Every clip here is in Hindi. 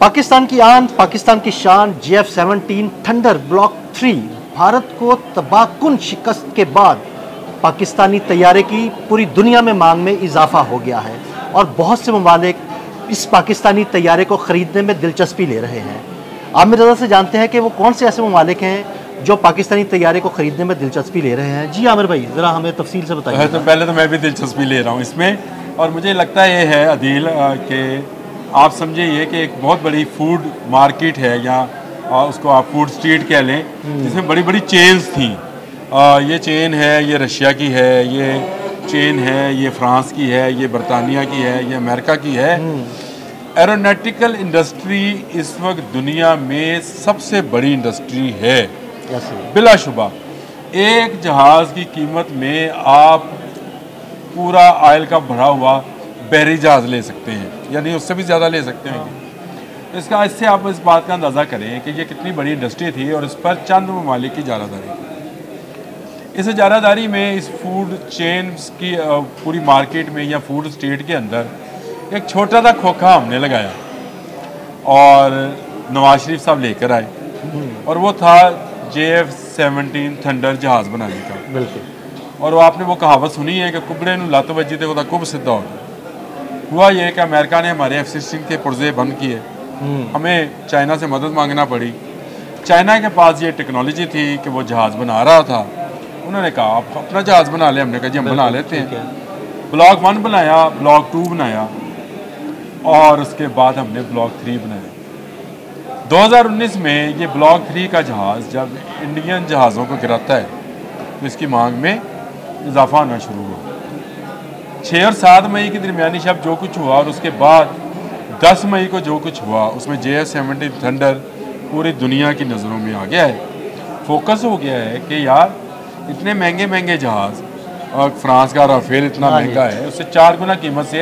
पाकिस्तान की आन, पाकिस्तान की शान JF-17 थंडर ब्लॉक 3 भारत को तबाहकुन शिकस्त के बाद पाकिस्तानी तैयारे की पूरी दुनिया में मांग में इजाफा हो गया है और बहुत से ममालिक इस पाकिस्तानी तैयारे को ख़रीदने में दिलचस्पी ले रहे हैं। आमिर रज़ा से जानते हैं कि वो कौन से ऐसे ममालिक हैं जो पाकिस्तानी तैयारे को ख़रीदने में दिलचस्पी ले रहे हैं। जी आमिर भाई, ज़रा हमें तफसील से बताइए। तो पहले तो मैं भी दिलचस्पी ले रहा हूँ इसमें, और मुझे लगता है ये है अदील कि आप समझे ये कि एक बहुत बड़ी फूड मार्केट है, या उसको आप फूड स्ट्रीट कह लें, जिसमें बड़ी बड़ी चेन्स थी। ये चेन है, ये रशिया की है, ये चेन है, ये फ्रांस की है, ये बरतानिया की है, ये अमेरिका की है। एरोनॉटिकल इंडस्ट्री इस वक्त दुनिया में सबसे बड़ी इंडस्ट्री है बिलाशुबा। एक जहाज़ की कीमत में आप पूरा आयल का भरा हुआ बहरी जहाज़ ले सकते हैं, यानी उससे भी ज़्यादा ले सकते हैं। इससे आप इस बात का अंदाज़ा करें कि ये कितनी बड़ी इंडस्ट्री थी और इस पर चंद ममालिक की इजारादारी थी। इस इजारादारी में इस फूड चेन्स की पूरी मार्केट में या फूड स्टेट के अंदर एक छोटा सा खोखा हमने लगाया और नवाज शरीफ साहब लेकर आए, और वो था JF-17 थंडर जहाज़ बनाने का। बिल्कुल। और वो आपने वो कहावत सुनी है कि कुबड़े नू लत वजी तो कुब सीधा हो गया। हुआ ये कि अमेरिका ने हमारे F-16 के पुर्जे बंद किए, हमें चाइना से मदद मांगना पड़ी। चाइना के पास ये टेक्नोलॉजी थी कि वो जहाज़ बना रहा था, उन्होंने कहा आप अपना जहाज़ बना ले। हमने कहा जी हम बना लेते हैं। ब्लॉक 1 बनाया, ब्लॉक 2 बनाया, और उसके बाद हमने ब्लॉक 3 बनाया। 2019 में ये ब्लॉक 3 का जहाज़ जब इंडियन जहाज़ों को गिराता है तो इसकी मांग में इजाफा होना शुरू हुआ। 6 और 7 मई की दरमियानी शब जो कुछ हुआ, और उसके बाद 10 मई को जो कुछ हुआ, उसमें JF-17 थंडर पूरी दुनिया की नज़रों में आ गया है। फोकस हो गया है कि यार इतने महंगे महंगे जहाज़, और फ्रांस का राफेल इतना महंगा है, उससे 4 गुना कीमत से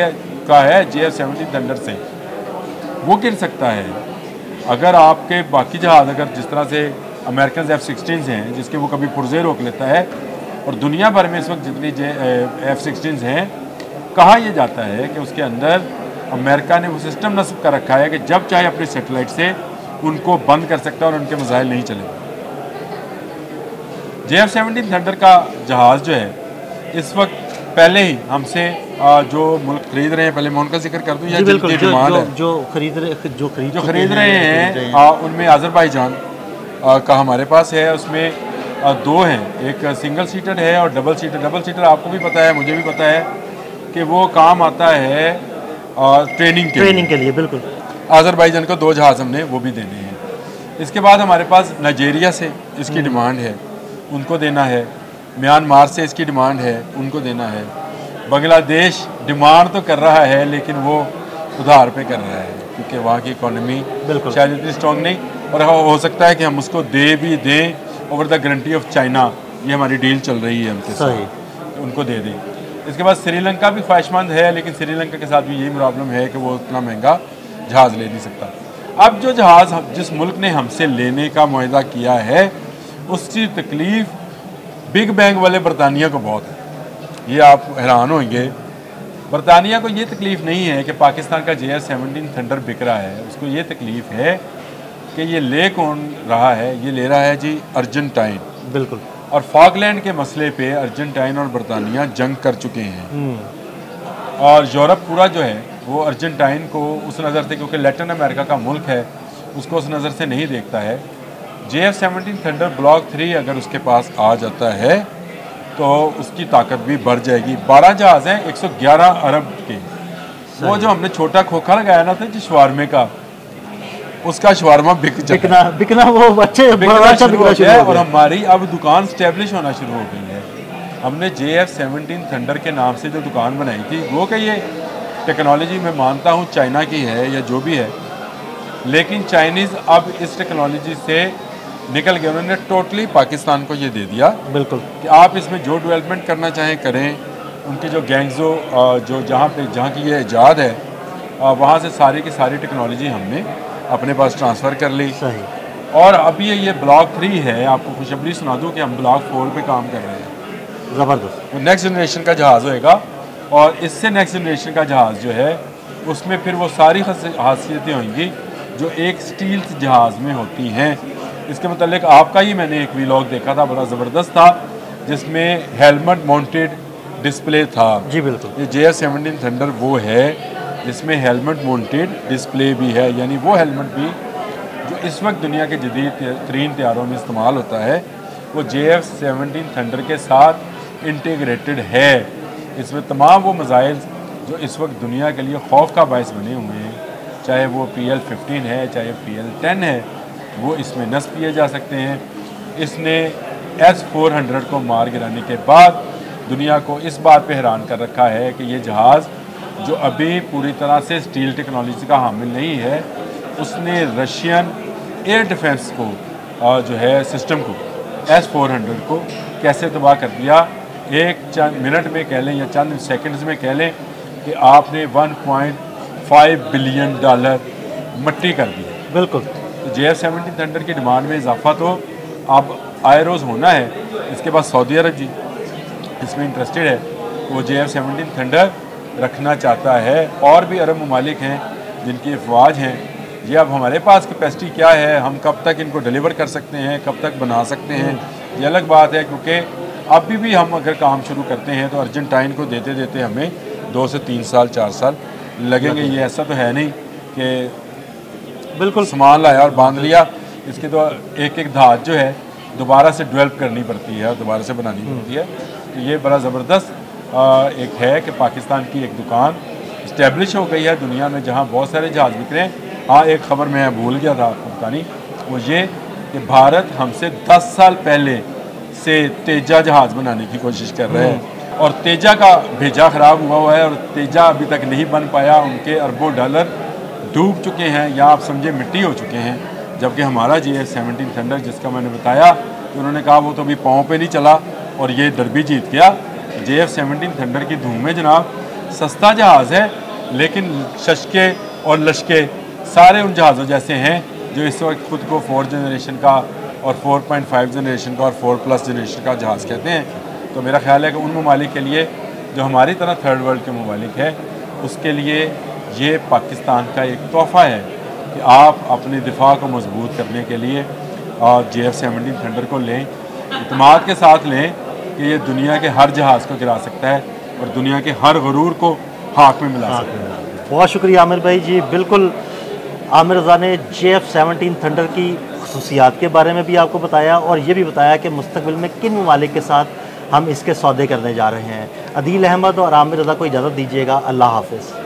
का है JF-17 थंडर से, वो गिर सकता है। अगर आपके बाकी जहाज़, अगर जिस तरह से अमेरिकन F-16 हैं जिसके वो कभी पुर्जे रोक लेता है, और दुनिया भर में इस वक्त जितनी F-16 हैं, कहा यह जाता है कि उसके अंदर अमेरिका ने वो सिस्टम नस्ब कर रखा है कि जब चाहे अपनी सेटेलाइट से उनको बंद कर सकता है और उनके मिसाइल नहीं चलेंगे। JF-17 थंडर का जहाज़ जो है इस वक्त पहले ही हमसे जो मुल्क खरीद रहे हैं, पहले मैं उनका जिक्र कर दूं, या जिनकी डिमांड है जो खरीद रहे हैं उनमें अज़रबैजान का हमारे पास है। उसमें 2 हैं, एक सिंगल सीटर है और डबल सीटर। डबल सीटर आपको भी पता है, मुझे भी पता है कि वो काम आता है ट्रेनिंग के लिए। बिल्कुल। अज़रबैजान को 2 जहाज़ हमने वो भी देने हैं। इसके बाद हमारे पास नाइजीरिया से इसकी डिमांड है, उनको देना है। म्यांमार से इसकी डिमांड है, उनको देना है। बांग्लादेश डिमांड तो कर रहा है लेकिन वो उधार पे कर रहा है, क्योंकि वहाँ की इकॉनमी शायद इतनी स्ट्रॉन्ग नहीं, और हो सकता है कि हम उसको दे भी दें over the guarantee of China. ये हमारी डील चल रही है उनके साथ, उनको दे दें। इसके बाद श्रीलंका भी ख्वाहिशमंद है, लेकिन श्रीलंका के साथ भी यही प्रॉब्लम है कि वो उतना महंगा जहाज़ ले नहीं सकता। अब जो जहाज़ जिस मुल्क ने हमसे लेने का मुआहदा किया है, उसकी तकलीफ़ बिग बैंग वाले बरतानिया को बहुत है। ये आप हैरान होंगे, बरतानिया को ये तकलीफ़ नहीं है कि पाकिस्तान का JF-17 थंडर बिक रहा है। उसको ये तकलीफ़ है कि ये ले कौन रहा है, ये ले रहा है जी अर्जेंटाइन। बिल्कुल। और फॉकलैंड के मसले पे अर्जेंटाइन और बरतानिया जंग कर चुके हैं, और यूरोप पूरा जो है वो अर्जेंटाइन को उस नज़र से, क्योंकि लैटिन अमेरिका का मुल्क है, उसको उस नज़र से नहीं देखता है। JF-17 थंडर ब्लॉक 3 अगर उसके पास आ जाता है तो उसकी ताकत भी बढ़ जाएगी। 12 जहाज़ हैं 111 अरब के। वो जो हमने छोटा खोखा लगाया ना था शवारमे का, उसका शवारमा बिकना वो अच्छे बिकना शुरू है, और हमारी अब दुकान स्टैब्लिश होना शुरू हो गई है। हमने JF-17 थंडर के नाम से जो दुकान बनाई थी, वो कि ये टेक्नोलॉजी मैं मानता हूँ चाइना की है या जो भी है, लेकिन चाइनीज़ अब इस टेक्नोलॉजी से निकल गए। उन्होंने टोटली पाकिस्तान को ये दे दिया, बिल्कुल, कि आप इसमें जो डेवलपमेंट करना चाहें करें। उनकी जो गैंगजो जो जहाँ की ये ईजाद है, वहाँ से सारी की सारी टेक्नोलॉजी हमने अपने पास ट्रांसफ़र कर ली। सही। और अभी ये ब्लॉक 3 है, आपको खुशखबरी सुना दूँ कि हम ब्लॉक 4 पे काम कर रहे हैं। ज़बरदस्त। वो नेक्स्ट जनरेशन का जहाज़ होएगा, और इससे नेक्स्ट जनरेशन का जहाज़ जो है उसमें फिर वो सारी खासियतें होंगी जो एक स्टील जहाज़ में होती हैं। इसके मतलब आपका ही मैंने एक व्लॉग देखा था, बड़ा ज़बरदस्त था, जिसमें हेलमेट माउंटेड डिस्प्ले था। जी बिल्कुल, ये JF-17 थंडर वो है जिसमें हेलमेट माउंटेड डिस्प्ले भी है, यानी वो हेलमेट भी जो इस वक्त दुनिया के जदीद तरीन तैयारों में इस्तेमाल होता है वो JF-17 थंडर के साथ इंटीग्रेटेड है। इसमें तमाम वो मसाइल जो इस वक्त दुनिया के लिए खौफ का बायस बने हुए हैं, चाहे वो PL-15 है, चाहे PL-10 है, वो इसमें नस्ब किए जा सकते हैं। इसने S-400 को मार गिराने के बाद दुनिया को इस बात पे हैरान कर रखा है कि ये जहाज़ जो अभी पूरी तरह से स्टील टेक्नोलॉजी का हामिल नहीं है, उसने रशियन एयर डिफेंस को जो है सिस्टम को S-400 को कैसे तबाह कर दिया। एक चंद मिनट में कह लें या चंद सेकंड्स में कह लें कि आपने $1.5 बिलियन मट्टी कर दी। बिल्कुल। तो JF-17 थंडर की डिमांड में इजाफा तो अब आए रोज़ होना है। इसके बाद सऊदी अरब जी इसमें इंटरेस्टेड है, वो JF-17 थंडर रखना चाहता है। और भी अरब ममालिक हैं जिनकी अफवाज हैं। ये अब हमारे पास कैपेसिटी क्या है, हम कब तक इनको डिलीवर कर सकते हैं, कब तक बना सकते हैं, ये अलग बात है, क्योंकि अभी भी हम अगर काम शुरू करते हैं तो अर्जेंटाइन को देते देते हमें 2 से 3 साल 4 साल लगेंगे। ये ऐसा तो है नहीं कि बिल्कुल सामान लाया और बांध लिया। इसके तो एक एक धात जो है दोबारा से डेवलप करनी पड़ती है और दोबारा से बनानी पड़ती है। तो ये बड़ा ज़बरदस्त एक है कि पाकिस्तान की एक दुकान इस्टेब्लिश हो गई है दुनिया में जहाँ बहुत सारे जहाज़ बिक रहे हैं। हाँ, एक ख़बर मैं भूल गया था आपको बतानी, वो ये कि भारत हमसे 10 साल पहले से तेजा जहाज़ बनाने की कोशिश कर रहे हैं और तेजा का भेजा ख़राब हुआ है और तेजा अभी तक नहीं बन पाया। उनके अरबों डॉलर डूब चुके हैं या आप समझे मिट्टी हो चुके हैं, जबकि हमारा JF-17 थंडर जिसका मैंने बताया कि उन्होंने कहा वो तो अभी पाँव पे नहीं चला और ये डरबी जीत गया। JF-17 थंडर की धूम में जनाब सस्ता जहाज़ है, लेकिन शशके और लश्के सारे उन जहाज़ों जैसे हैं जो इस वक्त खुद को 4th जनरेशन का और 4.5 जनरेशन का और 4+ जनरेशन का जहाज़ कहते हैं। तो मेरा ख्याल है कि उन ममालिक के लिए जो हमारी तरह थर्ड वर्ल्ड के ममालिक है, उसके लिए ये पाकिस्तान का एक तोहफ़ा है कि आप अपने दिफा को मजबूत करने के लिए JF-17 थंडर को लें, इत्मीनान के साथ लें कि ये दुनिया के हर जहाज़ को गिरा सकता है और दुनिया के हर गरूर को हाथ में मिला सकता है। बहुत शुक्रिया आमिर भाई जी। बिल्कुल, आमिर रज़ा ने JF-17 थंडर की खुसूसियात के बारे में भी आपको बताया और ये भी बताया कि मुस्तक़बिल में किन ममालिक के साथ हम इसके सौदे करने जा रहे हैं। अदील अहमद और आमिर रज़ा को इजाज़त दीजिएगा। अल्लाह हाफ़िज़।